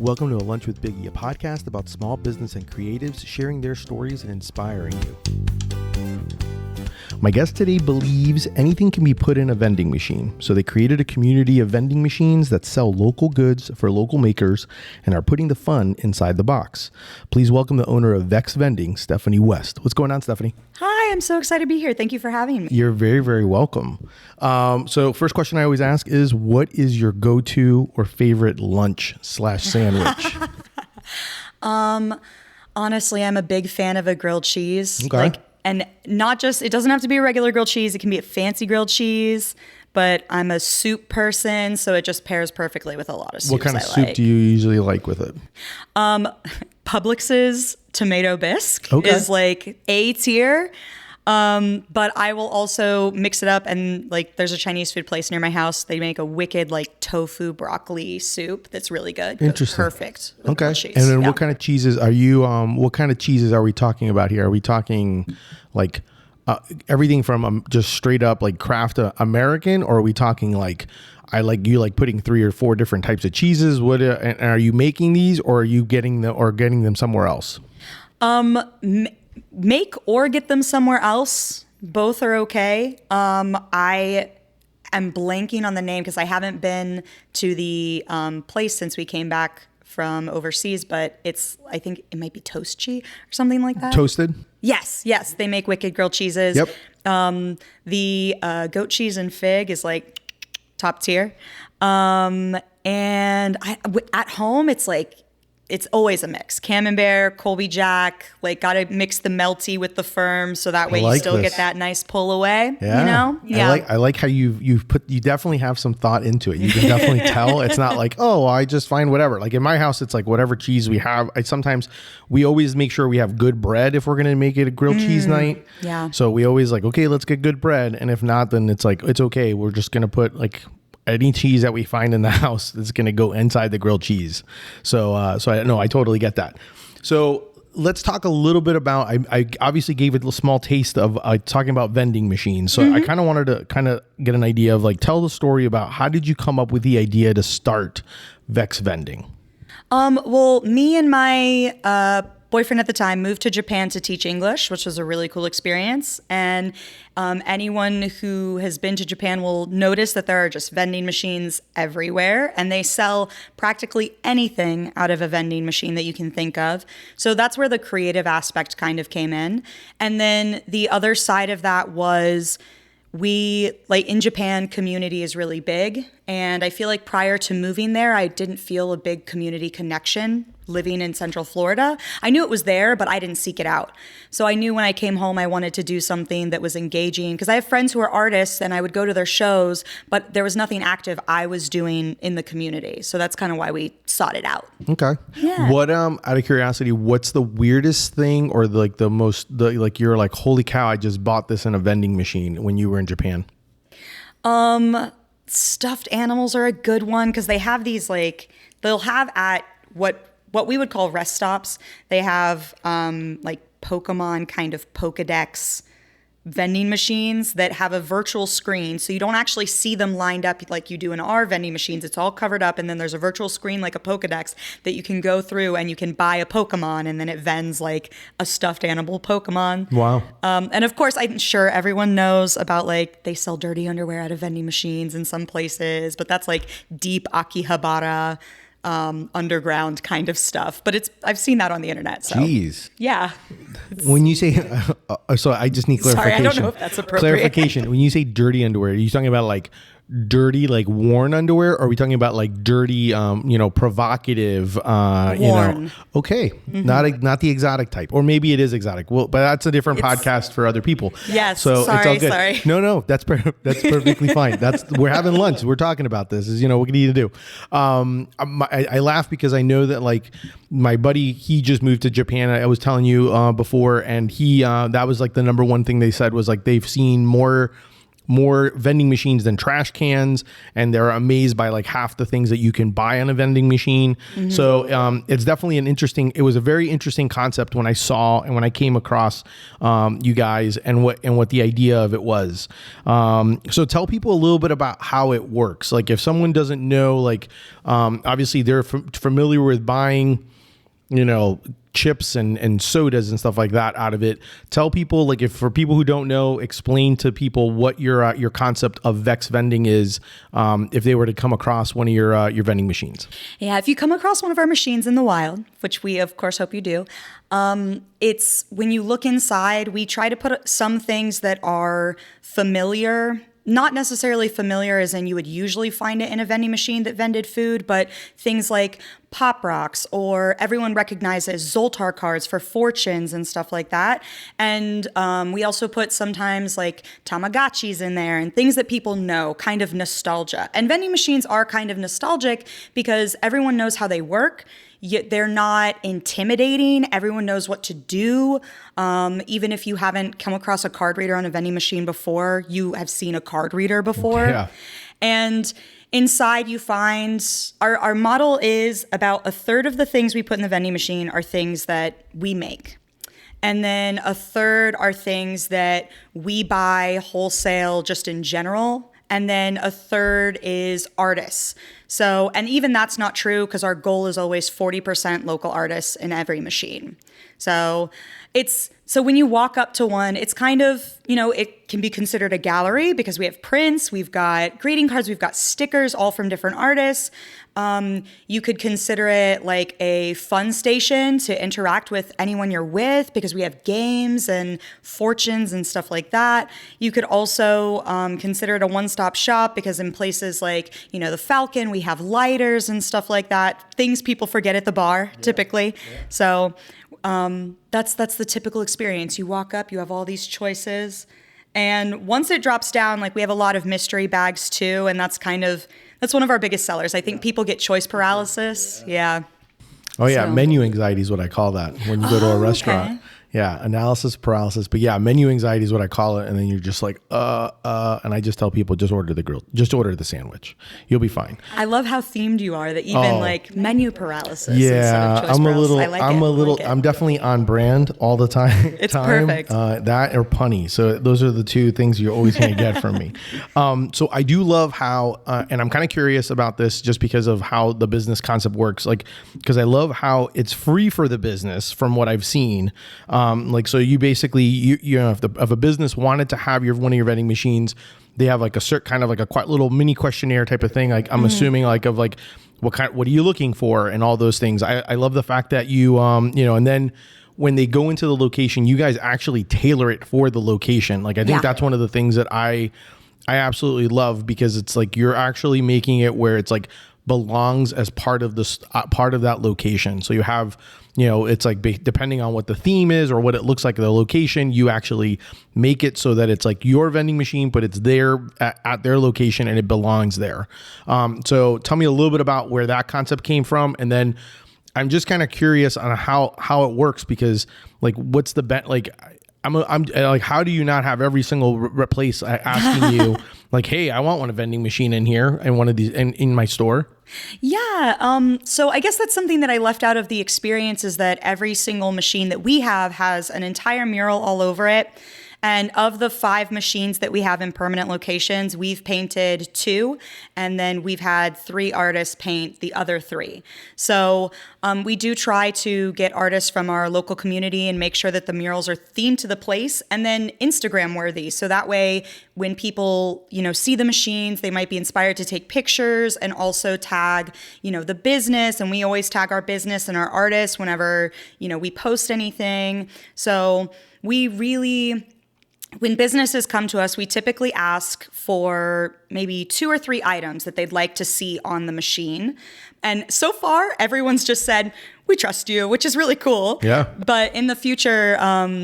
Welcome to A Lunch with Biggie, a podcast about small business and creatives sharing their stories and inspiring you. My guest today believes anything can be put in a vending machine, so they created a community of vending machines that sell local goods for local makers and are putting the fun inside the box. Please welcome the owner of Vexed Vending, Stephanie West. What's going on, Stephanie? Hi, I'm so excited to be here. Thank you for having me. You're very, very welcome. So first question I always ask is, what is your go-to or favorite lunch/sandwich? Honestly, I'm a big fan of a grilled cheese. Okay. And not just, it doesn't have to be a regular grilled cheese. It can be a fancy grilled cheese, but I'm a soup person, so it just pairs perfectly with a lot of soups. What kind of soup do you usually like with it? Publix's tomato bisque is like A tier. But I will also mix it up, and like there's a Chinese food place near my house. They make a wicked like tofu broccoli soup that's really good. Interesting. Perfect. With Okay. cheese. And then what kind of cheeses are you, what kind of cheeses are we talking about here? Are we talking like everything from just straight up like craft American, or are we talking like, you like putting 3 or 4 different types of cheeses? What and are you making these, or are you getting them somewhere else? Make or get them somewhere else. Both are okay. I am blanking on the name because I haven't been to the place since we came back from overseas, but I think it might be Toast Cheese or something like that. Toasted? Yes. They make wicked grilled cheeses. Yep. The goat cheese and fig is like top tier. And at home, it's always a mix. Camembert, Colby Jack, like gotta mix the melty with the firm so that way you still get that nice pull away. Yeah. You know? Yeah. I like how you definitely have some thought into it. You can definitely tell. It's not like, oh, I just find whatever. Like in my house, it's like whatever cheese we have. We always make sure we have good bread if we're gonna make it a grilled cheese night. Yeah. So we always like, okay, let's get good bread. And if not, then it's like, it's okay. We're just gonna put like any cheese that we find in the house is going to go inside the grilled cheese. So I totally get that. So let's talk a little bit about, I obviously gave it a small taste of talking about vending machines. So I kind of wanted to get an idea of like, tell the story about how did you come up with the idea to start Vexed Vending? Well, me and my boyfriend at the time moved to Japan to teach English, which was a really cool experience. And anyone who has been to Japan will notice that there are just vending machines everywhere, and they sell practically anything out of a vending machine that you can think of. So that's where the creative aspect kind of came in. And then the other side of that was in Japan, community is really big. And I feel like prior to moving there, I didn't feel a big community connection living in Central Florida. I knew it was there, but I didn't seek it out. So I knew when I came home, I wanted to do something that was engaging, because I have friends who are artists and I would go to their shows, but there was nothing active I was doing in the community. So that's kind of why we sought it out. Okay. Yeah. What, out of curiosity, what's the weirdest thing, or you're like, holy cow, I just bought this in a vending machine when you were in Japan? Stuffed animals are a good one, because they have these they'll have at what we would call rest stops. They have Pokemon kind of Pokedex vending machines that have a virtual screen, so you don't actually see them lined up like you do in our vending machines. It's all covered up, and then there's a virtual screen like a Pokedex that you can go through, and you can buy a Pokemon, and then it vends like a stuffed animal Pokemon. Wow. And of course, I'm sure everyone knows about they sell dirty underwear out of vending machines in some places, but that's like deep Akihabara underground kind of stuff, but I've seen that on the internet. So. Jeez. Yeah. When you say, so I just need clarification. Sorry, I don't know if that's appropriate. Clarification. When you say dirty underwear, are you talking about like dirty, like worn underwear? Or are we talking about like dirty, provocative, worn. Okay. Mm-hmm. Not the exotic type, or maybe it is exotic. Well, but that's a different podcast for other people. Yes. So sorry, it's all good. Sorry. No, that's perfectly fine. We're having lunch. We're talking about this. What do you do? I laugh because I know that like my buddy, he just moved to Japan. I was telling you before, and he that was like the number one thing they said was like they've seen more more vending machines than trash cans, and they're amazed by like half the things that you can buy on a vending machine. So it's definitely it was a very interesting concept when I saw and when I came across you guys and what the idea of it was. So tell people a little bit about how it works. Like if someone doesn't know, like obviously they're familiar with buying, chips and sodas and stuff like that out of it. Tell people, like, if for people who don't know, explain to people what your concept of Vexed Vending is, if they were to come across one of your vending machines. Yeah, if you come across one of our machines in the wild, which we of course hope you do, it's when you look inside, we try to put some things that are familiar. Not necessarily familiar as in you would usually find it in a vending machine that vended food, but things like Pop Rocks, or everyone recognizes Zoltar cards for fortunes and stuff like that. And we also put sometimes like Tamagotchis in there and things that people know, kind of nostalgia. And vending machines are kind of nostalgic because everyone knows how they work. Yet they're not intimidating. Everyone knows what to do. Even if you haven't come across a card reader on a vending machine before, you have seen a card reader before. Yeah. And inside you find our model is about a third of the things we put in the vending machine are things that we make. And then a third are things that we buy wholesale just in general. And then a third is artists. So, and even that's not true because our goal is always 40% local artists in every machine. So when you walk up to one, it's kind of, it can be considered a gallery because we have prints, we've got greeting cards, we've got stickers, all from different artists. You could consider it like a fun station to interact with anyone you're with because we have games and fortunes and stuff like that. You could also consider it a one-stop shop because in places like, the Falcon, we have lighters and stuff like that, things people forget at the bar typically. Yeah. So that's the typical experience. You walk up, you have all these choices. And once it drops down, like we have a lot of mystery bags too. And that's one of our biggest sellers. I think people get choice paralysis. Yeah. Oh yeah. So. Menu anxiety is what I call that when you go to a restaurant. Okay. Yeah. Analysis paralysis. But yeah, menu anxiety is what I call it. And then you're just like, and I just tell people, just order the sandwich. You'll be fine. I love how themed you are that even like menu paralysis. Yeah. Instead of choice I'm definitely on brand all the time. It's perfect. That or punny. So those are the two things you're always going to get from me. So I do love how, and I'm kind of curious about this just because of how the business concept works. Like, because I love how it's free for the business from what I've seen. So you basically, if a business wanted to have one of your vending machines, they have like a certain kind of like a quite little mini questionnaire type of thing. Like I'm assuming like of like, what are you looking for and all those things. I love the fact that you, and then when they go into the location, you guys actually tailor it for the location. Like I think that's one of the things that I absolutely love because it's like, you're actually making it where it's like belongs as part of that location. So you have, it's like depending on what the theme is or what it looks like the location, you actually make it so that it's like your vending machine, but it's there at their location and it belongs there. So tell me a little bit about where that concept came from. And then I'm just kind of curious on how it works because like, what's the bet? Like, I'm like, how do you not have every single place asking you like, hey, I want a vending machine in here and one of these in my store? Yeah. So I guess that's something that I left out of the experience is that every single machine that we have has an entire mural all over it. And of the 5 machines that we have in permanent locations, we've painted 2, and then we've had 3 artists paint the other 3. So we do try to get artists from our local community and make sure that the murals are themed to the place and then Instagram worthy. So that way, when people, see the machines, they might be inspired to take pictures and also tag, the business. And we always tag our business and our artists whenever, we post anything. So we really... When businesses come to us, we typically ask for maybe 2 or 3 items that they'd like to see on the machine. And so far, everyone's just said, we trust you, which is really cool. Yeah. But in the future,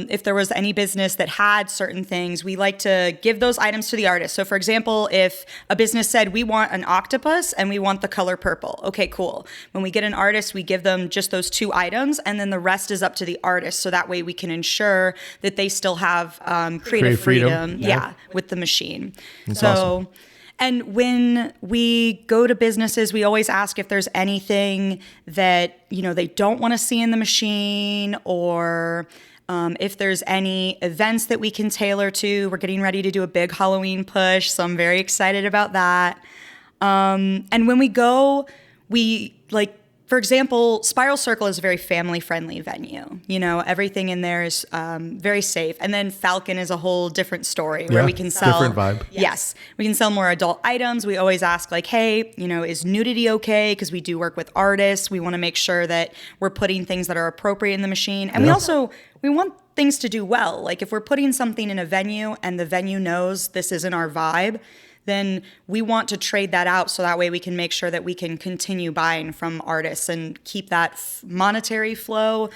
if there was any business that had certain things, we like to give those items to the artist. So for example, if a business said, we want an octopus and we want the color purple. Okay, cool. When we get an artist, we give them just those 2 items, and then the rest is up to the artist. So that way we can ensure that they still have creative freedom. Yeah, with the machine. That's so awesome. And when we go to businesses, we always ask if there's anything that, they don't want to see in the machine, or if there's any events that we can tailor to. We're getting ready to do a big Halloween push, so I'm very excited about that. And when we go, for example, Spiral Circle is a very family-friendly venue. Everything in there is very safe. And then Falcon is a whole different story where we can sell... different vibe. Yes. We can sell more adult items. We always ask hey, is nudity okay? Because we do work with artists. We want to make sure that we're putting things that are appropriate in the machine. And we want things to do well. Like if we're putting something in a venue and the venue knows this isn't our vibe, then we want to trade that out so that way we can make sure that we can continue buying from artists and keep that monetary flow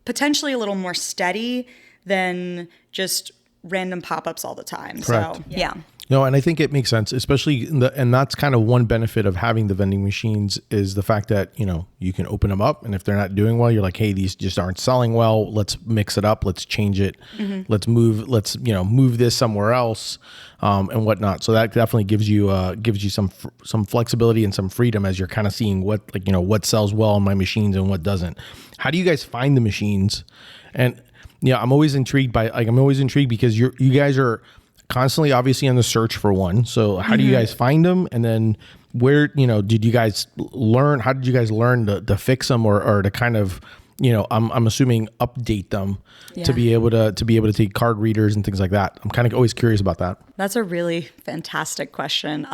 potentially a little more steady than just random pop-ups all the time. Correct. So, yeah. No, and I think it makes sense, especially and that's kind of one benefit of having the vending machines is the fact that, you can open them up, and if they're not doing well, you're like, hey, these just aren't selling well. Let's mix it up. Let's change it. Mm-hmm. Let's move this somewhere else, and whatnot. So that definitely gives you some flexibility and some freedom as you're kind of seeing what sells well on my machines and what doesn't. How do you guys find the machines? And I'm always intrigued because you guys are constantly obviously on the search for one. So how do you guys find them? And then where, did you guys learn, how did you guys learn to fix them or to kind of, I'm assuming update them to be able to take card readers and things like that? I'm kind of always curious about that. That's a really fantastic question.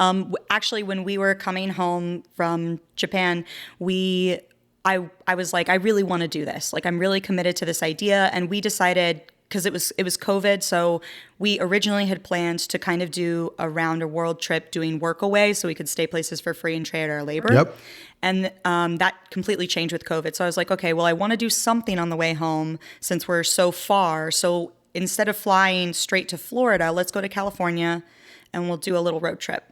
Actually, when we were coming home from Japan, I was like, I really want to do this. Like, I'm really committed to this idea. And we decided, because it was COVID, so we originally had planned to kind of do a world trip doing work away so we could stay places for free and trade our labor. Yep. And that completely changed with COVID. So I was like, okay, well, I want to do something on the way home since we're so far. So instead of flying straight to Florida, let's go to California and we'll do a little road trip.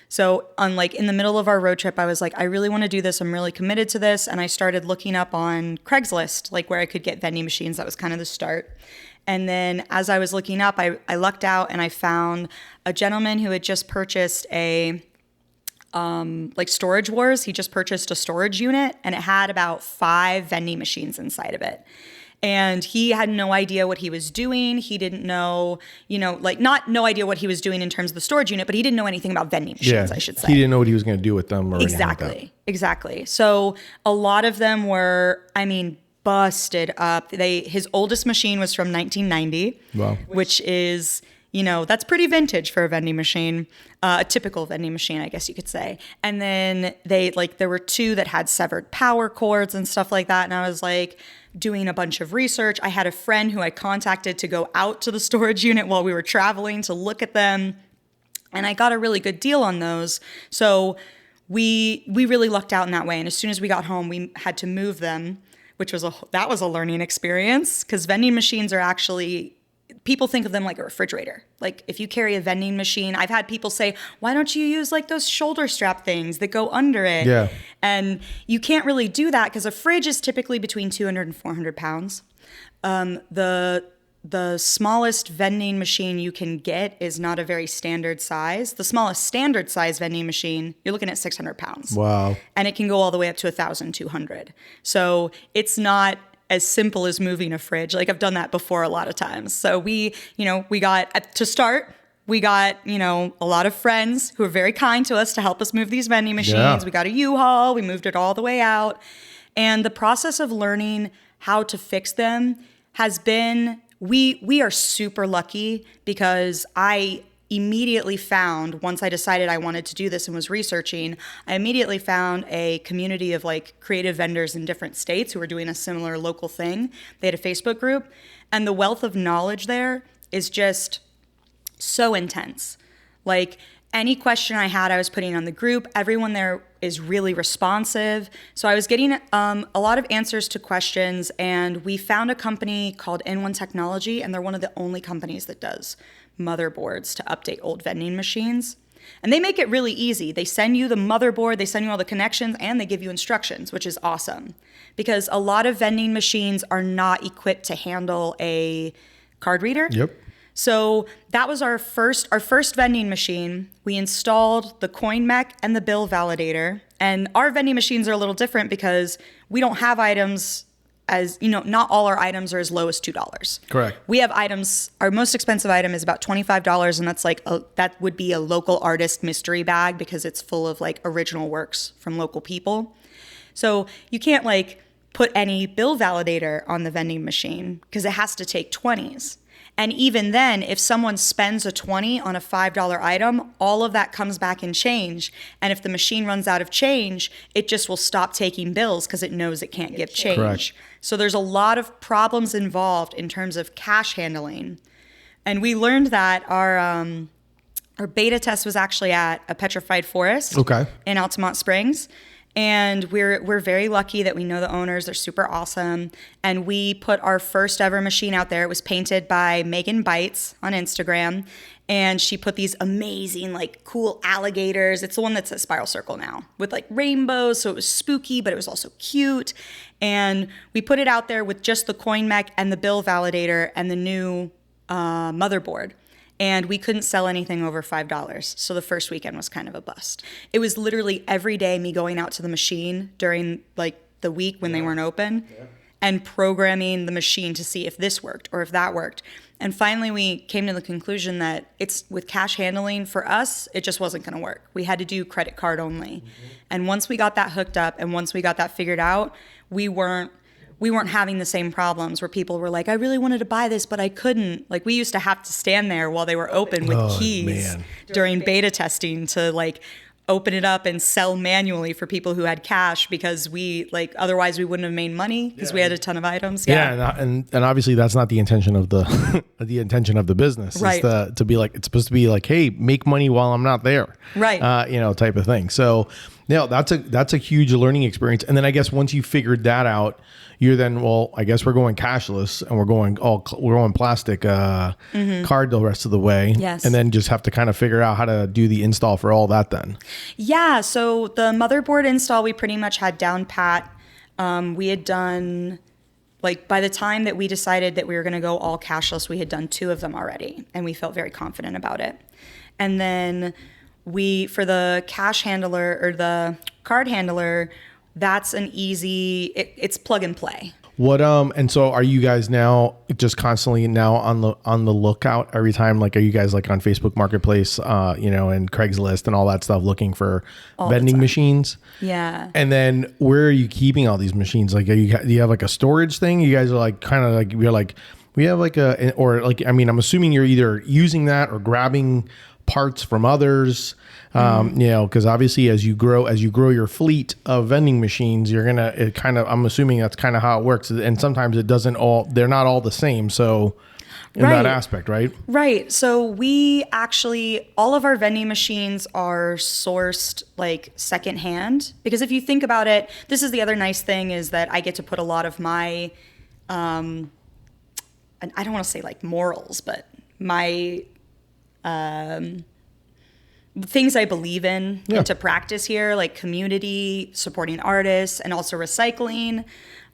So in the middle of our road trip, I was like, I really want to do this. I'm really committed to this. And I started looking up on Craigslist, where I could get vending machines. That was kind of the start. And then as I was looking up, I lucked out and I found a gentleman who had just purchased a Storage Wars. He just purchased a storage unit and it had about 5 vending machines inside of it. And he had no idea what he was doing. He didn't know, not no idea what he was doing in terms of the storage unit, but he didn't know anything about vending machines, I should say. He didn't know what he was going to do with them. Or Exactly. So a lot of them were, busted up. His oldest machine was from 1990, wow, which is, that's pretty vintage for a vending machine, a typical vending machine, I guess you could say. And then there were 2 that had severed power cords and stuff like that. And I was doing a bunch of research. I had a friend who I contacted to go out to the storage unit while we were traveling to look at them. And I got a really good deal on those. So we really lucked out in that way. And as soon as we got home, we had to move them, which was a learning experience, because vending machines are actually, people think of them like a refrigerator. If you carry a vending machine, I've had people say, why don't you use those shoulder strap things that go under it? Yeah. And you can't really do that because a fridge is typically between 200 and 400 pounds. The smallest vending machine you can get is not a very standard size. The smallest standard size vending machine, you're looking at 600 pounds. Wow. And it can go all the way up to 1,200. So it's not as simple as moving a fridge. I've done that before a lot of times. So we got, to start, we got, a lot of friends who were very kind to us to help us move these vending machines. Yeah. We got a U-Haul, we moved it all the way out. And the process of learning how to fix them has been, we are super lucky because I immediately found, once I decided I wanted to do this and was researching, I immediately found a community of creative vendors in different states who were doing a similar local thing. They had a Facebook group, and the wealth of knowledge there is just so intense. Any question I had, I was putting on the group. Everyone there is really responsive. So I was getting a lot of answers to questions, and we found a company called N1 Technology, and they're one of the only companies that does motherboards to update old vending machines. And they make it really easy. They send you the motherboard, they send you all the connections, and they give you instructions, which is awesome. Because a lot of vending machines are not equipped to handle a card reader. Yep. So that was our first vending machine. We installed the coin mech and the bill validator. And our vending machines are a little different because we don't have items as, not all our items are as low as $2. Correct. We have items, our most expensive item is about $25, and that's that would be a local artist mystery bag because it's full of original works from local people. So you can't put any bill validator on the vending machine because it has to take 20s. And even then, if someone spends a 20 on a $5 item, all of that comes back in change. And if the machine runs out of change, it just will stop taking bills because it knows it can't give change. Correct. So there's a lot of problems involved in terms of cash handling. And we learned that our beta test was actually at a petrified forest in Altamont Springs. And we're very lucky that we know the owners. They're super awesome. And we put our first ever machine out there. It was painted by Megan Bites on Instagram. And she put these amazing, cool alligators. It's the one that's at Spiral Circle now with rainbows. So it was spooky, but it was also cute. And we put it out there with just the coin mech and the bill validator and the new motherboard. And we couldn't sell anything over $5. So the first weekend was kind of a bust. It was literally every day me going out to the machine during the week when they weren't open and programming the machine to see if this worked or if that worked. And finally we came to the conclusion that it's with cash handling for us, it just wasn't going to work. We had to do credit card only. And once we got that hooked up and once we got that figured out, we weren't having the same problems where people were like, I really wanted to buy this, but I couldn't. We used to have to stand there while they were open with keys during beta testing to open it up and sell manually for people who had cash because we otherwise we wouldn't have made money because we had a ton of items. And obviously that's not the intention of the the intention of the business. Right. It's to be it's supposed to be hey, make money while I'm not there. Right. Type of thing. So that's a huge learning experience. And then I guess once you figured that out, you're then, I guess we're going cashless and we're going plastic card the rest of the way. Yes. And then just have to kind of figure out how to do the install for all that then. Yeah. So the motherboard install, we pretty much had down pat. We had done, by the time that we decided that we were going to go all cashless, we had done 2 of them already. And we felt very confident about it. And then for the cash handler or the card handler, that's an easy, it's plug and play. What and so are you guys now just constantly now on the lookout every time? Are you guys on Facebook Marketplace, and Craigslist and all that stuff looking for vending machines? Yeah. And then where are you keeping all these machines? Do you have a storage thing? You guys are we have I'm assuming you're either using that or grabbing parts from others. Because obviously as you grow your fleet of vending machines, I'm assuming that's kind of how it works. And sometimes they're not all the same. So in that aspect, right? Right. So we actually, all of our vending machines are sourced secondhand, because if you think about it, this is the other nice thing is that I get to put a lot of my, and I don't want to say morals, but my, things I believe in into practice here, like community, supporting artists, and also recycling.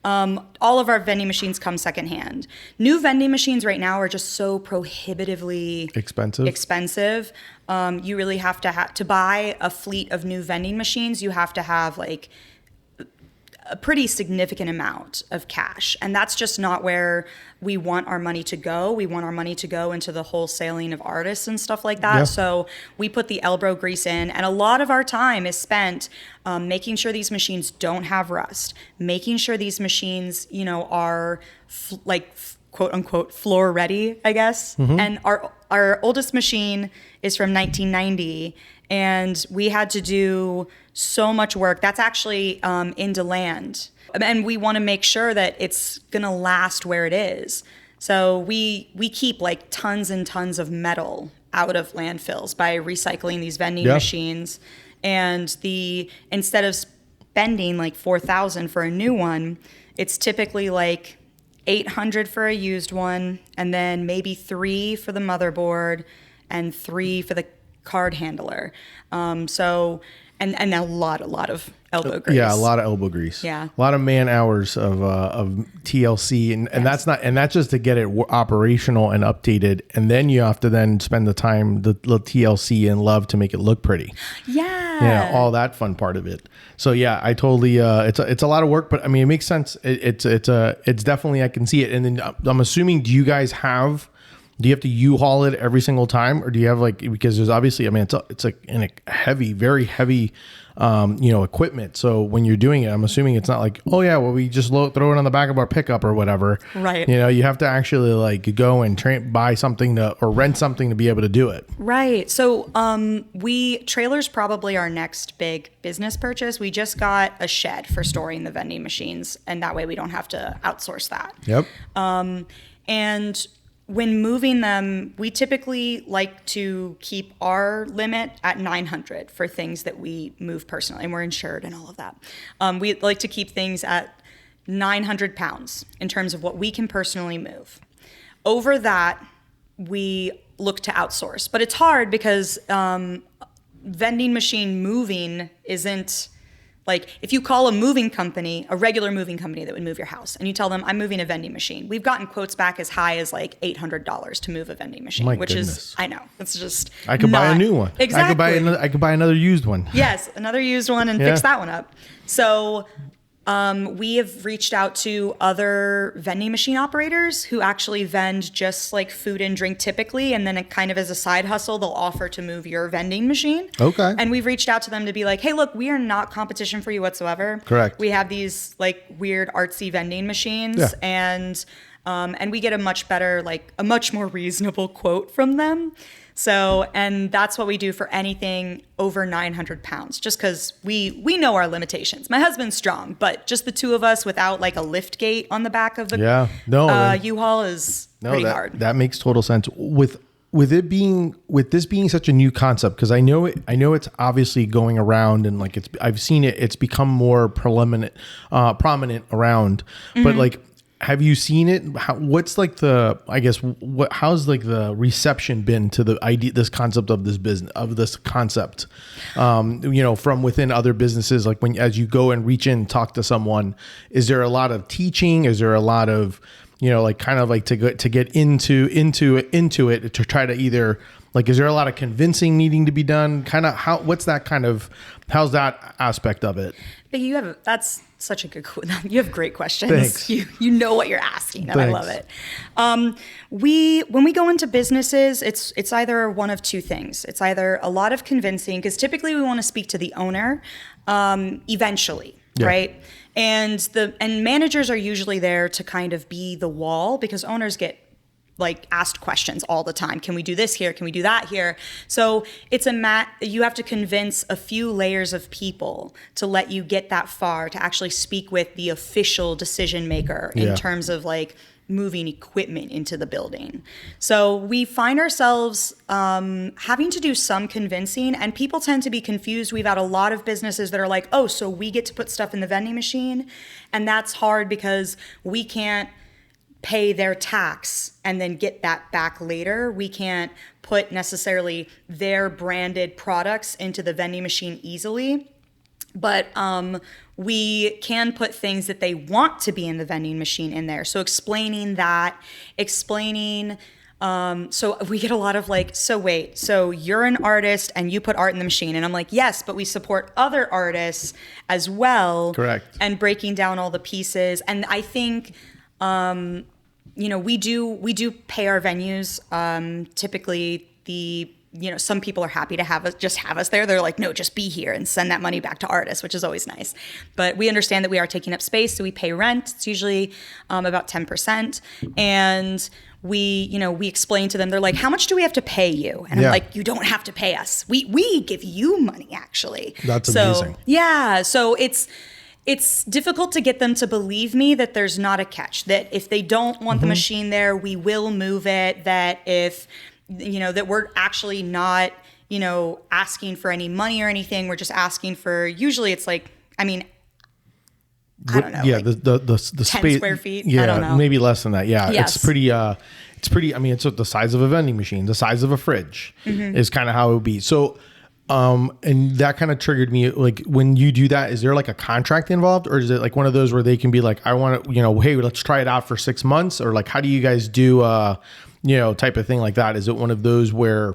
All of our vending machines come secondhand. New vending machines right now are just so prohibitively expensive. You really have to buy a fleet of new vending machines. You have to have a pretty significant amount of cash. And that's just not where we want our money to go. We want our money to go into the wholesaling of artists and stuff like that. Yeah. So we put the elbow grease in, and a lot of our time is spent making sure these machines don't have rust, making sure these machines, are quote unquote floor ready, I guess. Mm-hmm. And our oldest machine is from 1990, and we had to do so much work. That's actually in DeLand. And we want to make sure that it's going to last where it is. So we keep tons and tons of metal out of landfills by recycling these vending machines And instead of spending like $4,000 for a new one, it's typically like $800 for a used one, and then maybe $300 for the motherboard and $300 for the card handler. And a lot of elbow grease. Yeah, a lot of elbow grease. Yeah, a lot of man hours of TLC, and that's just to get it operational and updated, and then you have to then spend the time, the TLC and love to make it look pretty. Yeah, all that fun part of it. So yeah, I totally. It's a lot of work, but I mean, it makes sense. It's definitely, I can see it. And then I'm assuming, do you have to U-Haul it every single time, or do you have because there's obviously, I mean, it's like in a heavy, very heavy, equipment. So when you're doing it, I'm assuming it's not like, oh yeah, well, we just throw it on the back of our pickup or whatever. Right. You have to actually go and buy something or rent something to be able to do it. Right. So trailers probably our next big business purchase. We just got a shed for storing the vending machines, and that way we don't have to outsource that. Yep. And when moving them, we typically like to keep our limit at 900 for things that we move personally, and we're insured and all of that. We like to keep things at 900 pounds in terms of what we can personally move. Over that, we look to outsource. But it's hard because vending machine moving isn't... Like, if you call a regular moving company that would move your house, and you tell them, I'm moving a vending machine, we've gotten quotes back as high as like $800 to move a vending machine, which is, I know, it's just I could buy a new one. Exactly. I could buy another used one. Yes, another used one and fix that one up. So we have reached out to other vending machine operators who actually vend just like food and drink typically, and then it kind of as a side hustle, they'll offer to move your vending machine. Okay. And we've reached out to them to be like, hey, look, we are not competition for you whatsoever. Correct. We have these like weird artsy vending machines, and we get a much better, like a much more reasonable quote from them. So, and that's what we do for anything over 900 pounds, just because we know our limitations. My husband's strong, but just the two of us without like a lift gate on the back of the U-Haul is pretty hard. That makes total sense. With this being such a new concept, because I know it's obviously going around, and like I've seen it's become more prominent around, but like, have you seen it? How's like the reception been to the idea, this concept of this business, from within other businesses? Like as you go and reach in and talk to someone, is there a lot of teaching? Is there a lot of, to get into it to try to either is there a lot of convincing needing to be done? How's that aspect of it? That's such a good, you have great questions. Thanks. You know what you're asking, and Thanks. I love it. When we go into businesses, it's either one of two things. It's either a lot of convincing, because typically we want to speak to the owner eventually, right? And managers are usually there to kind of be the wall, because owners get asked questions all the time. Can we do this here? Can we do that here? So it's you have to convince a few layers of people to let you get that far, to actually speak with the official decision maker in terms of moving equipment into the building. So we find ourselves having to do some convincing, and people tend to be confused. We've had a lot of businesses that are like, oh, so we get to put stuff in the vending machine? And that's hard because we can't pay their tax and then get that back later. We can't put necessarily their branded products into the vending machine easily, but we can put things that they want to be in the vending machine in there. So explaining, so we get a lot of so you're an artist and you put art in the machine. And I'm like, yes, but we support other artists as well. Correct. And breaking down all the pieces. And I think, we do pay our venues. Typically some people are happy to have us there. They're like, no, just be here and send that money back to artists, which is always nice. But we understand that we are taking up space, so we pay rent. It's usually about 10%. And we explain to them, they're like, how much do we have to pay you? And I'm like, you don't have to pay us. We give you money, actually. That's amazing. Yeah. So it's difficult to get them to believe me that there's not a catch, that if they don't want the machine there, we will move it, that if, that we're actually not asking for any money or anything. We're just asking for, usually it's like, I mean, I don't know. Yeah, like the 10 space, square feet. Yeah, I don't know. maybe less than that. Yeah, Yes. it's pretty. I mean, it's the size of a vending machine, the size of a fridge is kind of how it would be. So, and that kind of triggered me. Like when you do that, is there like a contract involved, or is it like one of those where they can be like, I want to, hey, let's try it out for 6 months, or like, how do you guys do, type of thing like that? Is it one of those where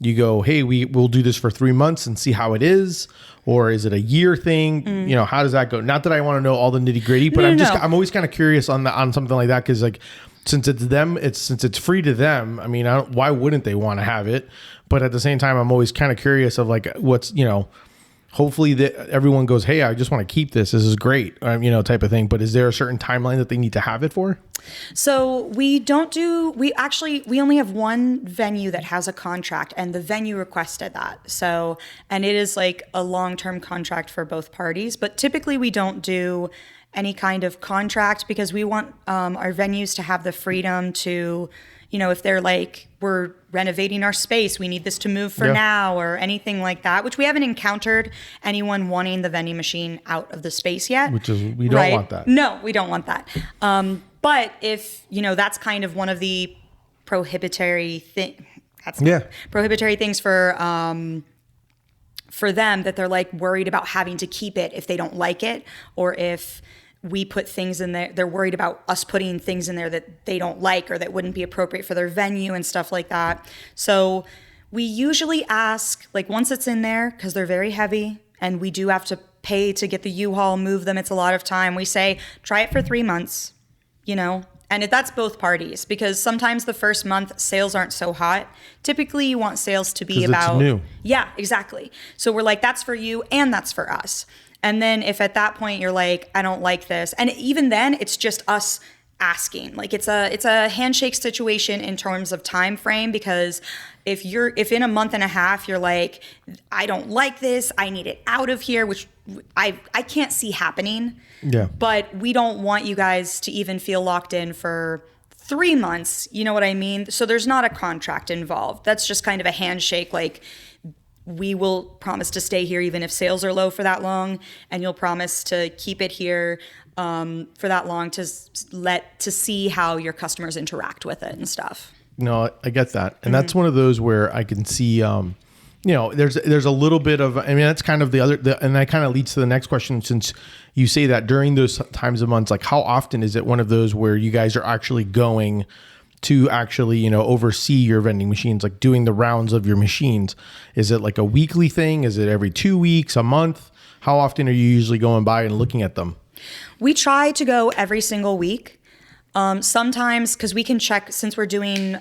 you go, hey, we'll do this for 3 months and see how it is? Or is it a year thing? How does that go? Not that I want to know all the nitty gritty, but I'm always kind of curious on something like that. Cause like, since it's free to them, I mean, why wouldn't they want to have it? But at the same time, I'm always kind of curious of like, what's, hopefully that everyone goes, hey, I just want to keep this. This is great, type of thing. But is there a certain timeline that they need to have it for? So we only have one venue that has a contract, and the venue requested that. So, and it is like a long-term contract for both parties, but typically we don't do any kind of contract because we want our venues to have the freedom to, if they're like, we're renovating our space, we need this to move for now, or anything like that, which we haven't encountered anyone wanting the vending machine out of the space yet. Which is, we don't want that. No, we don't want that. But if, that's kind of one of the prohibitory prohibitory things for them, that they're like worried about having to keep it if they don't like it, or if we put things in there, they're worried about us putting things in there that they don't like or that wouldn't be appropriate for their venue and stuff like that. So we usually ask, like, once it's in there, because they're very heavy and we do have to pay to get the U-Haul, move them, it's a lot of time. We say, try it for 3 months, and that's both parties, because sometimes the first month sales aren't so hot. Typically you want sales to be about, it's new. Yeah, exactly. So we're like, that's for you and that's for us. And then if at that point you're like, I don't like this, and even then it's just us asking. Like it's a handshake situation in terms of time frame, because if in a month and a half you're like, I don't like this, I need it out of here, which I can't see happening. Yeah. But we don't want you guys to even feel locked in for 3 months. You know what I mean? So there's not a contract involved. That's just kind of a handshake, like, we will promise to stay here even if sales are low for that long, and you'll promise to keep it here for that long to see how your customers interact with it and stuff. No, I get that. And that's one of those where I can see, there's a little bit of, I mean, that's kind of and that kind of leads to the next question, since you say that during those times of months, like how often is it one of those where you guys are actually going to actually, oversee your vending machines, like doing the rounds of your machines? Is it like a weekly thing? Is it every 2 weeks, a month? How often are you usually going by and looking at them? We try to go every single week. Sometimes, because we can check, since we're doing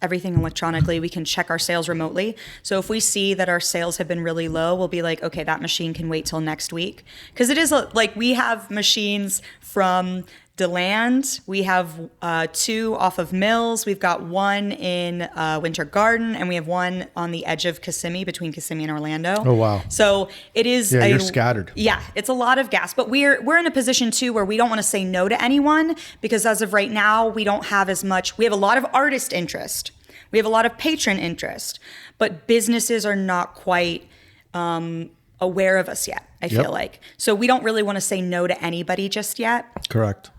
everything electronically, we can check our sales remotely. So if we see that our sales have been really low, we'll be like, okay, that machine can wait till next week. Because it is like, we have machines from DeLand. We have 2 off of Mills. We've got 1 in Winter Garden, and we have 1 on the edge of Kissimmee, between Kissimmee and Orlando. Oh, wow. So it is. Yeah, you're scattered. Yeah, it's a lot of gas. But we're in a position, too, where we don't want to say no to anyone, because as of right now, we don't have as much. We have a lot of artist interest. We have a lot of patron interest. But businesses are not quite aware of us yet, I feel like. So we don't really want to say no to anybody just yet. Correct.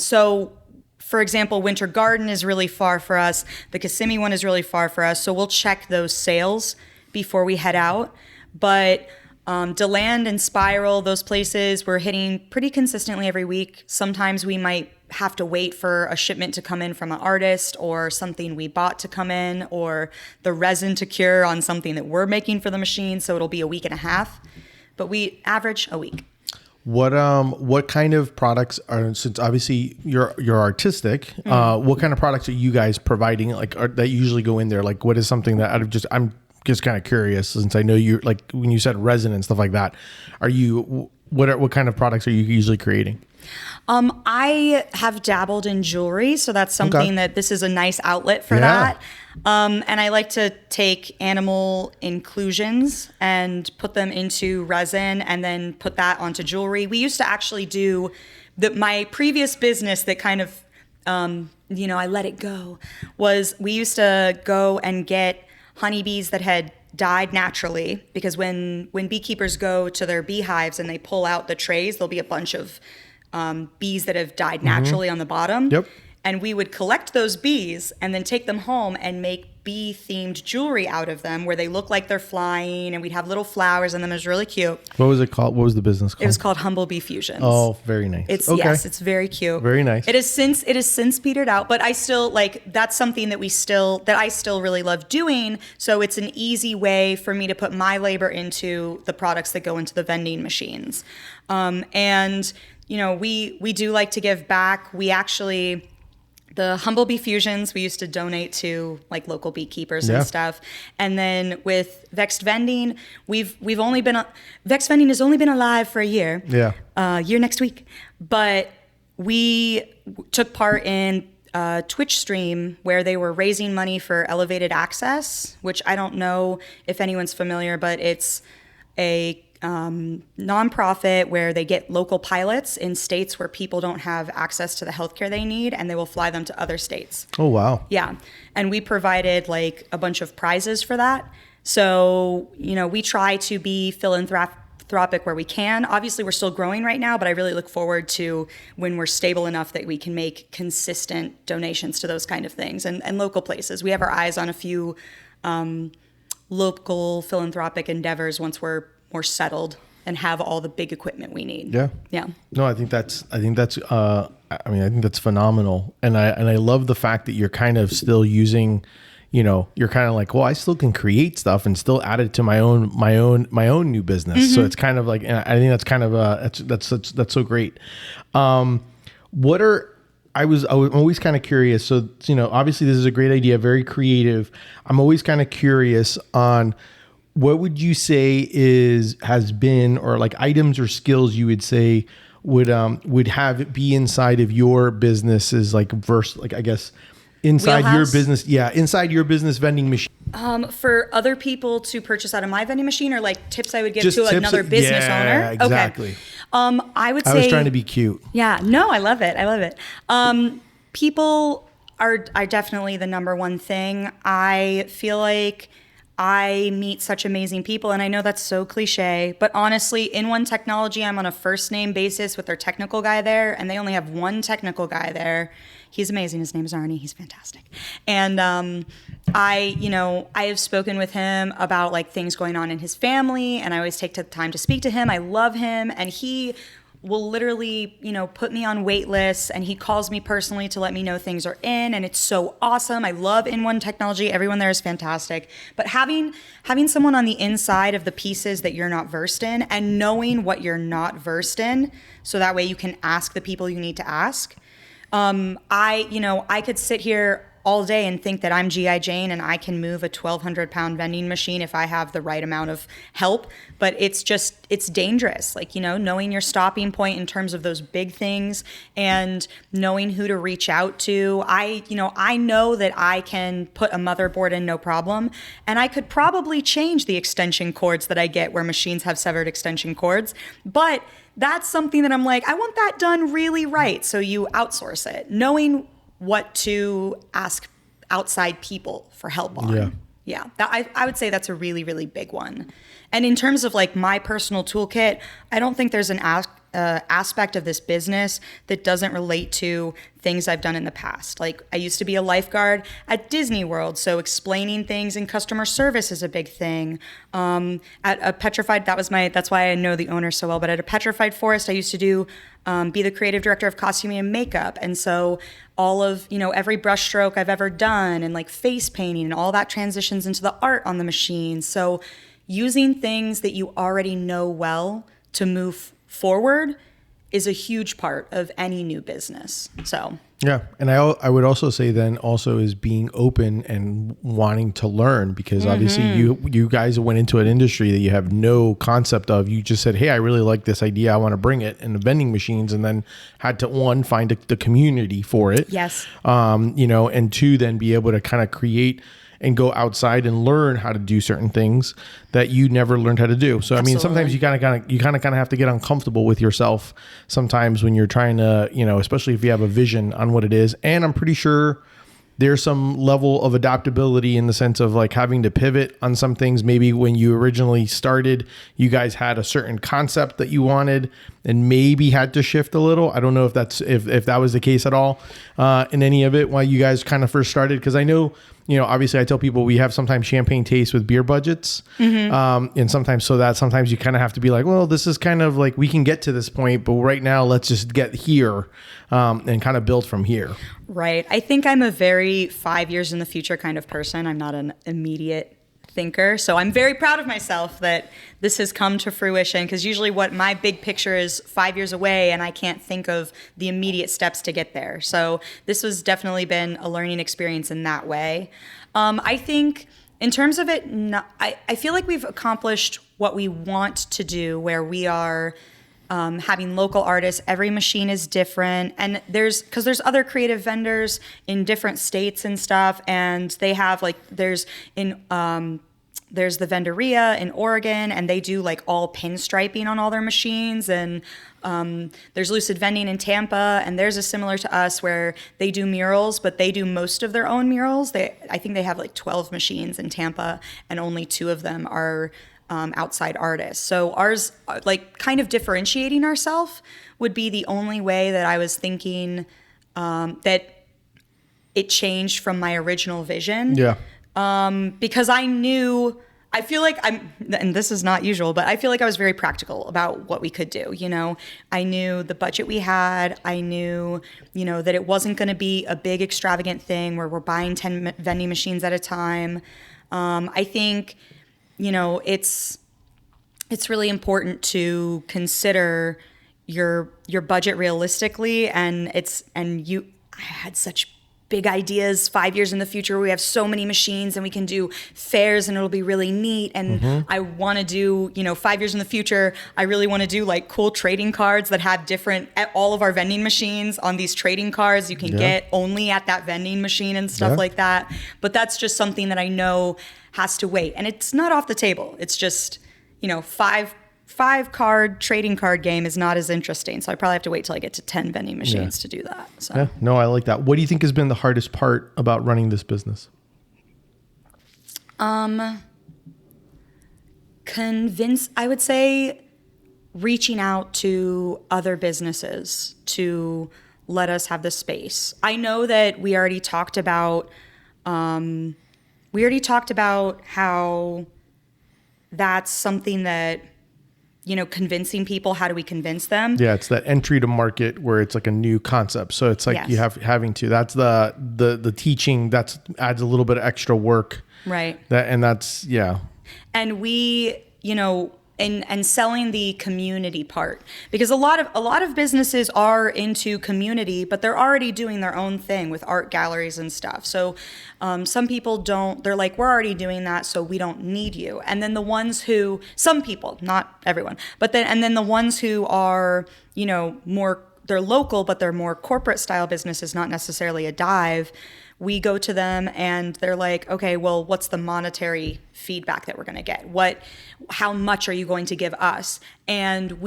So, for example, Winter Garden is really far for us. The Kissimmee one is really far for us. So we'll check those sales before we head out. But DeLand and Spiral, those places, we're hitting pretty consistently every week. Sometimes we might have to wait for a shipment to come in from an artist, or something we bought to come in, or the resin to cure on something that we're making for the machine. So it'll be a week and a half, but we average a week. What kind of products are, since obviously you're artistic, what kind of products are you guys providing, like, that usually go in there? Like, what is something that I'm just kind of curious, since I know you're, like, when you said resin and stuff like that, what kind of products are you usually creating? I have dabbled in jewelry, so that's something that this is a nice outlet for that. And I like to take animal inclusions and put them into resin and then put that onto jewelry. We used to actually do my previous business that kind of, I let it go, was we used to go and get honeybees that had died naturally, because when beekeepers go to their beehives and they pull out the trays, there'll be a bunch of bees that have died naturally on the bottom. Yep. And we would collect those bees and then take them home and make bee-themed jewelry out of them where they look like they're flying, and we'd have little flowers in them. It was really cute. What was it called? What was the business called? It was called Humble Bee Fusions. Oh, very nice. Yes, it's very cute. Very nice. It has since petered out, but I still that's something that I still really love doing. So it's an easy way for me to put my labor into the products that go into the vending machines. And we do like to give back. We actually, the Humble Bee Fusions, we used to donate to like local beekeepers and stuff. And then with Vexed Vending, we've only been, Vexed Vending has only been alive for a year. Yeah. Year next week. But we took part in a Twitch stream where they were raising money for Elevated Access, which I don't know if anyone's familiar, but it's a nonprofit where they get local pilots in states where people don't have access to the healthcare they need, and they will fly them to other states. Oh, wow. Yeah. And we provided like a bunch of prizes for that. So, we try to be philanthropic where we can. Obviously, we're still growing right now, but I really look forward to when we're stable enough that we can make consistent donations to those kind of things and local places. We have our eyes on a few local philanthropic endeavors once we're more settled and have all the big equipment we need. Yeah. Yeah. No, I think that's phenomenal. And I love the fact that you're kind of still using, you're kind of like, well, I still can create stuff and still add it to my own new business. So it's kind of like, and I think that's kind of that's so great. I'm always kind of curious. So, obviously this is a great idea, very creative. I'm always kind of curious on what would you say has been, or like items or skills you would say would have it be inside of your businesses, like I guess inside Wheelhouse? your business. Yeah. Inside your business vending machine. For other people to purchase out of my vending machine, or like tips I would give Just to tips another business owner? Yeah, exactly. Okay. I would say, I was trying to be cute. Yeah, no, I love it. People are definitely the number one thing. I feel like I meet such amazing people, and I know that's so cliche, but honestly, in One Technology, I'm on a first name basis with their technical guy there, and they only have one technical guy there. He's amazing. His name is Arnie. He's fantastic. And I have spoken with him about like things going on in his family, and I always take the time to speak to him. I love him, and he will literally, put me on wait lists, and he calls me personally to let me know things are in, and it's so awesome. I love In One Technology. Everyone there is fantastic. But having someone on the inside of the pieces that you're not versed in, and knowing what you're not versed in, so that way you can ask the people you need to ask. I could sit here all day and think that I'm G.I. Jane and I can move a 1,200-pound vending machine if I have the right amount of help. But it's dangerous. Like, knowing your stopping point in terms of those big things and knowing who to reach out to. I know that I can put a motherboard in no problem, and I could probably change the extension cords that I get where machines have severed extension cords. But that's something that I'm like, I want that done really right. So you outsource it, knowing what to ask outside people for help on. Yeah. I would say that's a really, really big one. And in terms of like my personal toolkit, I don't think there's an aspect of this business that doesn't relate to things I've done in the past. Like I used to be a lifeguard at Disney World, so explaining things in customer service is a big thing. At a petrified, that's why I know the owner so well, but at a petrified forest, I used to be the creative director of costuming and makeup. And so all of, every brush stroke I've ever done and like face painting and all that transitions into the art on the machine. So using things that you already know well to move forward is a huge part of any new business. So yeah, and I would also say then also is being open and wanting to learn, because obviously you guys went into an industry that you have no concept of. You just said, hey, I really like this idea, I want to bring it in the vending machines, and then had to find the community for it. Yes. And two, then be able to kind of create and go outside and learn how to do certain things that you never learned how to do. So, I mean, sometimes you kind of have to get uncomfortable with yourself sometimes when you're trying to, especially if you have a vision on what it is. And I'm pretty sure there's some level of adaptability in the sense of like having to pivot on some things. Maybe when you originally started, you guys had a certain concept that you wanted and maybe had to shift a little. I don't know if that was the case at all in any of it while you guys kind of first started. Because I know, obviously I tell people we have sometimes champagne taste with beer budgets. And sometimes you kind of have to be like, well, this is kind of like, we can get to this point, but right now let's just get here and kind of build from here. Right. I think I'm a very 5 years in the future kind of person. I'm not an immediate thinker. So I'm very proud of myself that this has come to fruition, because usually what my big picture is 5 years away and I can't think of the immediate steps to get there. So this has definitely been a learning experience in that way. I think in terms of it, I feel like we've accomplished what we want to do, where we are having local artists. Every machine is different, and there's other creative vendors in different states and stuff, and they have there's the Venderia in Oregon, and they do like all pinstriping on all their machines. And there's Lucid Vending in Tampa, and theirs is similar to us, where they do murals, but they do most of their own murals. I think they have like 12 machines in Tampa, and only 2 of them are outside artists. So ours, like kind of differentiating ourselves, would be the only way that I was thinking that it changed from my original vision. Yeah. Because I feel like and this is not usual, but I feel like I was very practical about what we could do. I knew the budget we had. I knew, that it wasn't going to be a big extravagant thing where we're buying 10 vending machines at a time. I think, it's really important to consider your budget realistically, and I had such big ideas 5 years in the future. We have so many machines and we can do fairs and it'll be really neat. And I want to do, 5 years in the future, I really want to do like cool trading cards that have all of our vending machines on these trading cards you can get only at that vending machine and stuff like that. But that's just something that I know has to wait. And it's not off the table. It's just, five card trading card game is not as interesting. So I probably have to wait till I get to 10 vending machines to do that. So. Yeah, no, I like that. What do you think has been the hardest part about running this business? I would say reaching out to other businesses to let us have the space. I know that we already talked about how that's something that, convincing people. How do we convince them? Yeah, it's that entry to market where it's like a new concept. So it's like you having to. That's the teaching. That adds a little bit of extra work. Right. And we, and selling the community part, because a lot of businesses are into community, but they're already doing their own thing with art galleries and stuff. So some people don't, they're like, we're already doing that, so we don't need you. And then the ones who, some people, not everyone, and then the ones who are, more, they're local, but they're more corporate style businesses, not necessarily a dive. We go to them and they're like, okay, well, what's the monetary feedback that we're going to get? How much are you going to give us? And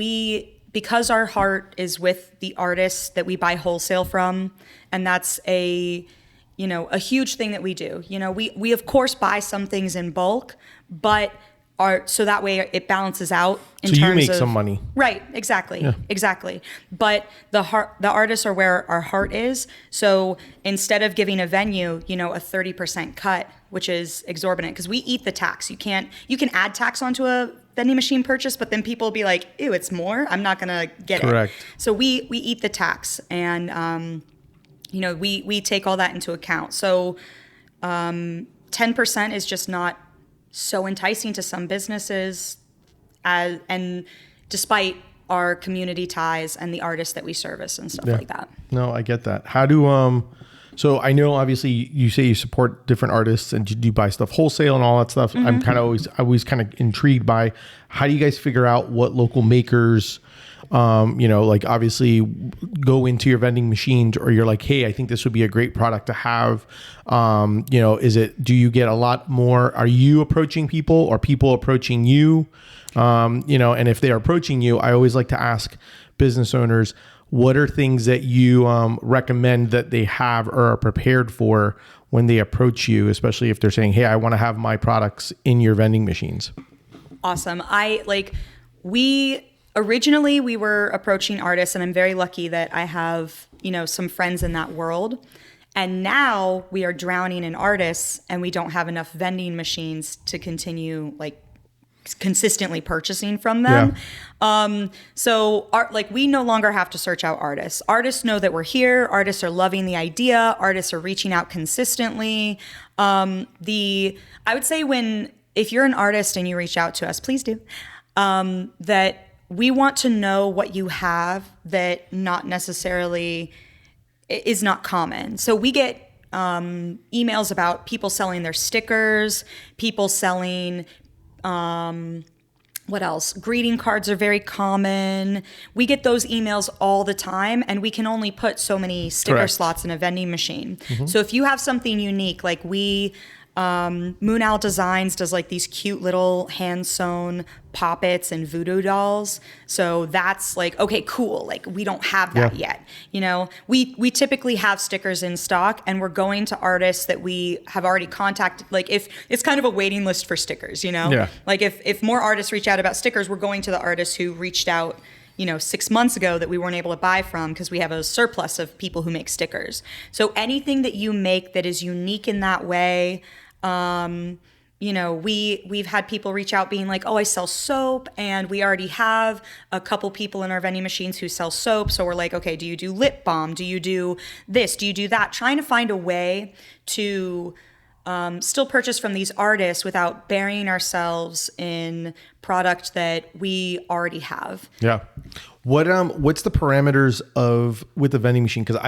because our heart is with the artists that we buy wholesale from, and that's a huge thing that we do. We of course buy some things in bulk, but so that way it balances out in terms of... So you make some money. Right, exactly, exactly. But the artists are where our heart is. So instead of giving a venue, a 30% cut, which is exorbitant, because we eat the tax. You can add tax onto a vending machine purchase, but then people will be like, ew, it's more? I'm not gonna get it. So we eat the tax, and we take all that into account. So 10% is just not so enticing to some businesses, and despite our community ties and the artists that we service and stuff like that. No, I get that. How do so I know obviously you say you support different artists and you do buy stuff wholesale and all that stuff. I'm kind of always kind of intrigued by how do you guys figure out what local makers like obviously go into your vending machines, or you're like, hey, I think this would be a great product to have. Do you get a lot more? Are you approaching people or people approaching you? And if they are approaching you, I always like to ask business owners, what are things that you recommend that they have or are prepared for when they approach you, especially if they're saying, hey, I want to have my products in your vending machines? Awesome. Originally we were approaching artists, and I'm very lucky that I have, some friends in that world. And now we are drowning in artists, and we don't have enough vending machines to continue consistently purchasing from them. Yeah. We no longer have to search out artists. Artists know that we're here. Artists are loving the idea. Artists are reaching out consistently. I would say if you're an artist and you reach out to us, please do, that we want to know what you have that not necessarily is not common. So we get emails about people selling their stickers, people selling, what else? Greeting cards are very common. We get those emails all the time, and we can only put so many sticker slots in a vending machine. Mm-hmm. So if you have something unique, like Moon Owl Designs does these cute little hand sewn poppets and voodoo dolls. So that's okay, cool. We don't have that yet. We typically have stickers in stock, and we're going to artists that we have already contacted. If it's kind of a waiting list for stickers, Yeah. If more artists reach out about stickers, we're going to the artists who reached out 6 months ago that we weren't able to buy from because we have a surplus of people who make stickers. So anything that you make that is unique in that way, we've had people reach out being like, oh, I sell soap, and we already have a couple people in our vending machines who sell soap. So we're like, okay, do you do lip balm? Do you do this? Do you do that? Trying to find a way to still purchase from these artists without burying ourselves in product that we already have. Yeah. What's the parameters with the vending machine? Because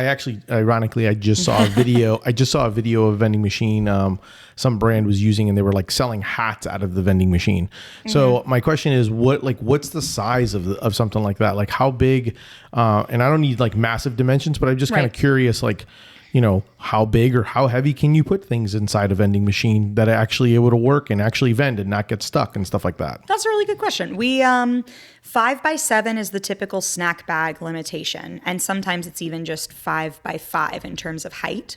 ironically, I just saw a video. I just saw a video of a vending machine some brand was using, and they were selling hats out of the vending machine. Mm-hmm. So my question is, what's the size of something like that? How big? And I don't need massive dimensions, but I'm just kind of curious, how big or how heavy can you put things inside a vending machine that are actually able to work and actually vend and not get stuck and stuff like that? That's a really good question. We 5x7 is the typical snack bag limitation, and sometimes it's even just 5x5 in terms of height.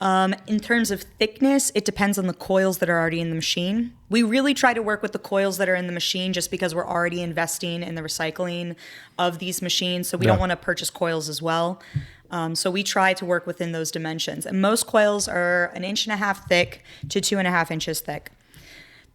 In terms of thickness, it depends on the coils that are already in the machine. We really try to work with the coils that are in the machine just because we're already investing in the recycling of these machines, so we don't want to purchase coils as well. So we try to work within those dimensions. And most coils are 1.5 inches thick to 2.5 inches thick.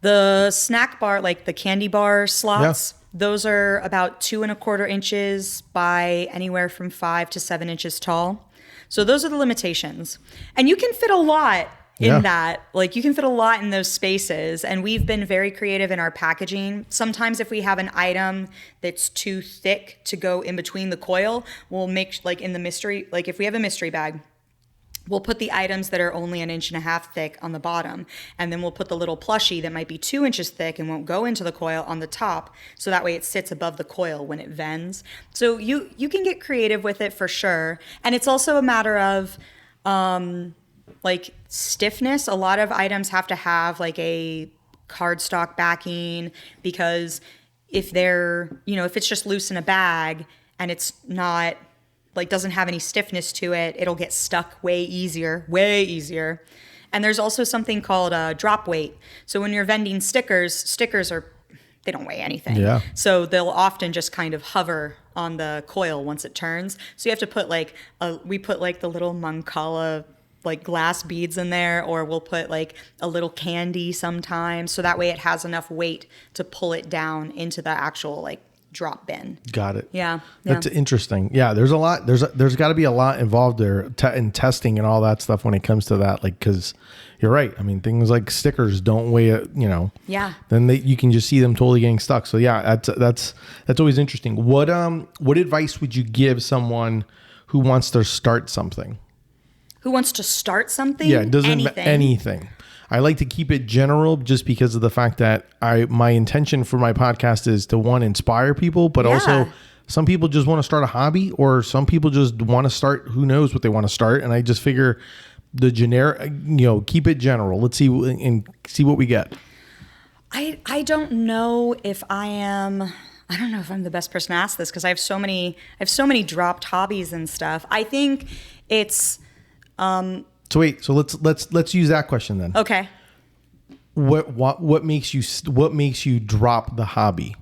The snack bar, the candy bar slots, those are about 2.25 inches by anywhere from 5 to 7 inches tall. So those are the limitations. And you can fit a lot in that. You can fit a lot in those spaces. And we've been very creative in our packaging. Sometimes if we have an item that's too thick to go in between the coil, we'll make, in the mystery, if we have a mystery bag, we'll put the items that are only 1.5 inches thick on the bottom. And then we'll put the little plushie that might be 2 inches thick and won't go into the coil on the top. So that way it sits above the coil when it vends. So you can get creative with it for sure. And it's also a matter of, stiffness. A lot of items have to have a cardstock backing, because if they're, if it's just loose in a bag and it's not doesn't have any stiffness to it, it'll get stuck way easier. And there's also something called drop weight. So when you're vending stickers they don't weigh anything. Yeah. So they'll often just kind of hover on the coil once it turns. So you have to put we put the little Mancala glass beads in there, or we'll put a little candy sometimes, so that way it has enough weight to pull it down into the actual drop bin. Got it. Yeah. That's interesting. Yeah, there's a lot. There's got to be a lot involved there in testing and all that stuff when it comes to that. Because you're right. I mean, things like stickers don't weigh it. Yeah. Then you can just see them totally getting stuck. So yeah, that's always interesting. What advice would you give someone who wants to start something? Who wants to start something? Yeah, it doesn't anything. I like to keep it general just because of the fact that my intention for my podcast is to, one, inspire people, but also some people just want to start a hobby, or some people just want to start, who knows what they want to start. And I just figure the generic, keep it general. Let's see what we get. I don't know if I am I don't know if I'm the best person to ask this because I have so many dropped hobbies and stuff. I think it's So wait, so let's use that question then. okay. What makes you drop the hobby?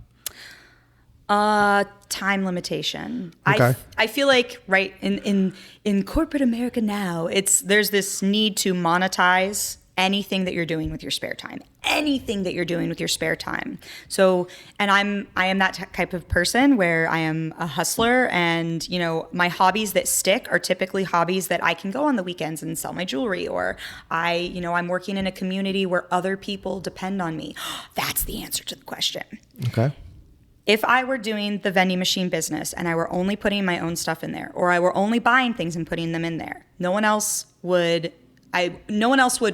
Time limitation. Okay. I feel like right in corporate America now, there's this need to monetize anything that you're doing with your spare time. Anything that you're doing with your spare time. So, and I am that type of person where I am a hustler, and my hobbies that stick are typically hobbies that I can go on the weekends and sell my jewelry, or I'm working in a community where other people depend on me. That's the answer to the question. Okay. If I were doing the vending machine business and I were only putting my own stuff in there, or I were only buying things and putting them in there, no one else would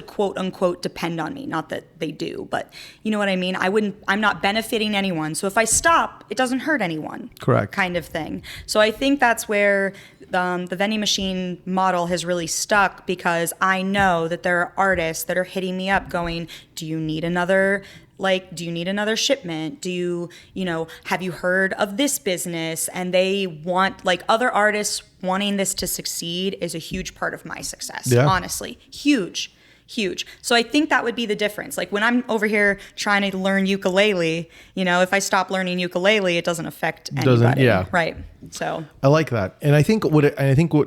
quote unquote depend on me. Not that they do, but you know what I mean? I'm not benefiting anyone. So if I stop, it doesn't hurt anyone. Correct. Kind of thing. So I think that's where the vending machine model has really stuck, because I know that there are artists that are hitting me up going, do you need another shipment? Have you heard of this business? And they want, other artists wanting this to succeed is a huge part of my success. Yeah. Honestly, huge. So I think that would be the difference. Like when I'm over here trying to learn ukulele, if I stop learning ukulele, it doesn't affect anybody. Yeah. Right. So I like that. And I think what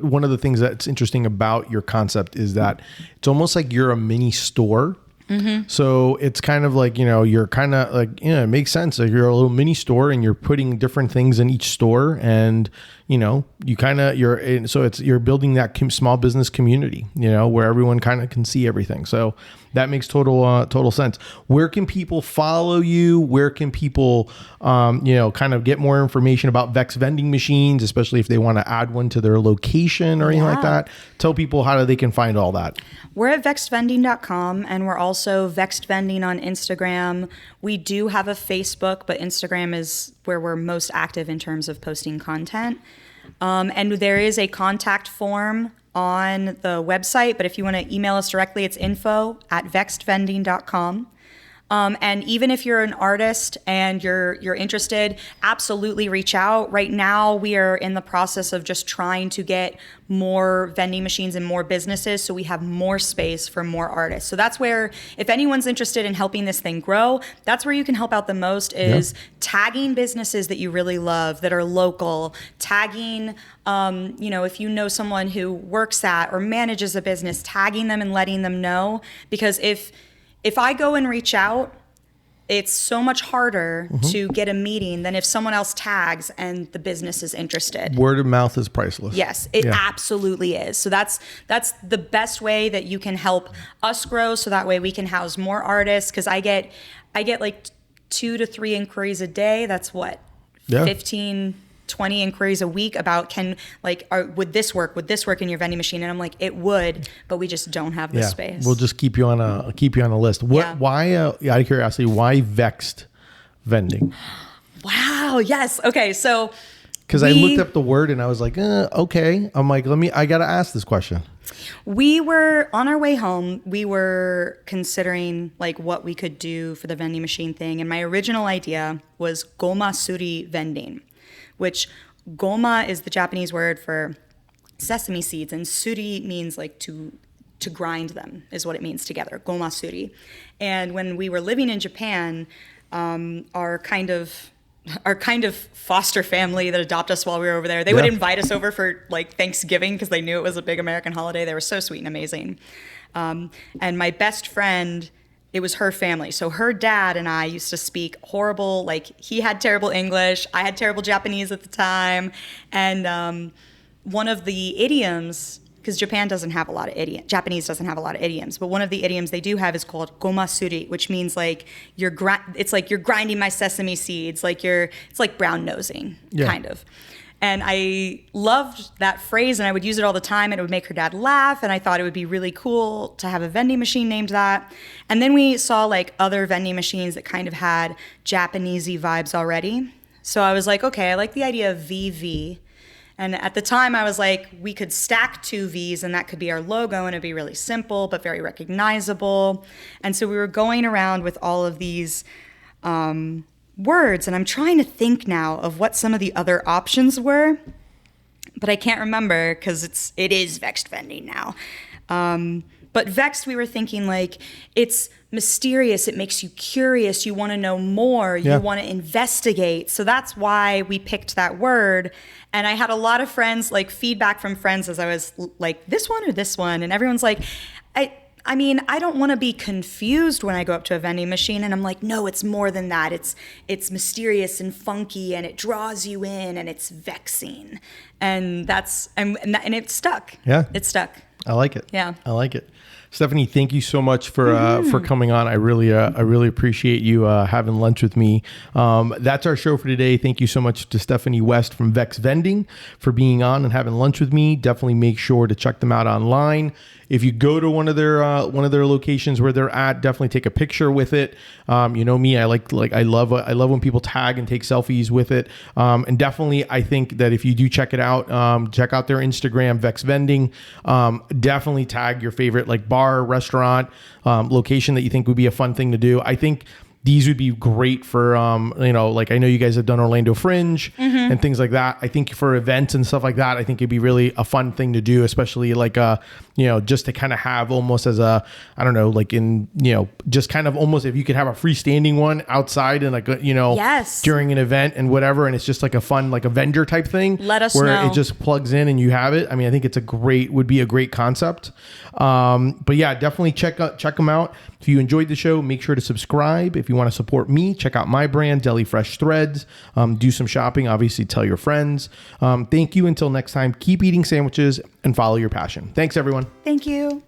one of the things that's interesting about your concept is that it's almost like you're a mini store. Mm-hmm. So it's kind of like, you're kind of like, it makes sense. Like you're a little mini store and you're putting different things in each store, and, you're building that small business community, where everyone kind of can see everything. So that makes total sense. Where can people follow you? Where can people, kind of get more information about Vexed Vending machines, especially if they want to add one to their location or anything like that? Tell people how they can find all that. We're at vexedvending.com, and we're also Vexed Vending on Instagram. We do have a Facebook, but Instagram is where we're most active in terms of posting content. And there is a contact form on the website, but if you want to email us directly, it's info@vexedvending.com. And even if you're an artist and you're interested, absolutely reach out. Right now, we are in the process of just trying to get more vending machines and more businesses so we have more space for more artists. So that's where, if anyone's interested in helping this thing grow, that's where you can help out the most, is tagging businesses that you really love that are local, tagging, if you know someone who works at or manages a business, tagging them and letting them know. Because if I go and reach out, it's so much harder to get a meeting than if someone else tags and the business is interested. Word of mouth is priceless. Yes, it absolutely is. So that's the best way that you can help us grow, so that way we can house more artists. Because I get like 2 to 3 inquiries a day. That's what, 15, 20 inquiries a week about would this work in your vending machine? And I'm like, it would, but we just don't have the space. We'll just keep you on a list. Why, out of curiosity, why Vexed Vending? Wow. Yes. Okay. So because I looked up the word and I was like, okay. I'm like, I got to ask this question. We were on our way home. We were considering what we could do for the vending machine thing. And my original idea was goma suri vending, which goma is the Japanese word for sesame seeds, and suri means to grind them, is what it means together, goma suri. And when we were living in Japan, our kind of foster family that adopted us while we were over there, they would invite us over for Thanksgiving because they knew it was a big American holiday. They were so sweet and amazing. And my best friend, it was her family. So her dad and I used to speak horrible, he had terrible English. I had terrible Japanese at the time. And one of the idioms, because Japanese doesn't have a lot of idioms, but one of the idioms they do have is called gomasuri, which means you're grinding my sesame seeds, it's like brown nosing, kind of. And I loved that phrase, and I would use it all the time, and it would make her dad laugh, and I thought it would be really cool to have a vending machine named that. And then we saw other vending machines that kind of had Japanesey vibes already. So I was like, okay, I like the idea of VV. And at the time I was like, we could stack 2 V's and that could be our logo, and it'd be really simple but very recognizable. And so we were going around with all of these words, and I'm trying to think now of what some of the other options were, but I can't remember because it is Vexed Vending now. But Vexed, we were thinking like it's mysterious. It makes you curious. You want to know more. You want to investigate. So that's why we picked that word. And I had a lot of friends, like feedback from friends as I was like, this one or this one. And everyone's like, I mean, I don't want to be confused when I go up to a vending machine. And I'm like, no, it's more than that. It's mysterious and funky, and it draws you in, and it's vexing. And and it stuck. Yeah. It stuck. I like it. Yeah. I like it. Stephanie, thank you so much for coming on. I really appreciate you having lunch with me. That's our show for today. Thank you so much to Stephanie West from Vexed Vending for being on and having lunch with me. Definitely make sure to check them out online. If you go to one of their locations where they're at, definitely take a picture with it. You know me, I love when people tag and take selfies with it. And definitely, I think that if you do check it out, check out their Instagram, Vexed Vending. Definitely tag your favorite like bar, restaurant, location that you think would be a fun thing to do. I think these would be great for, like I know you guys have done Orlando Fringe and things like that. I think for events and stuff like that, I think it'd be really a fun thing to do, especially like, just to kind of have almost as a, I don't know, like in, just kind of almost if you could have a freestanding one outside and like, yes, during an event and whatever. And it's just like a fun, like a vendor type thing. Let us where know. It just plugs in and you have it. I mean, I think would be a great concept. But yeah, definitely check them out. If you enjoyed the show, make sure to subscribe. If you want to support me, check out my brand, Deli Fresh Threads. Do some shopping. Obviously, tell your friends. Thank you. Until next time, keep eating sandwiches and follow your passion. Thanks, everyone. Thank you.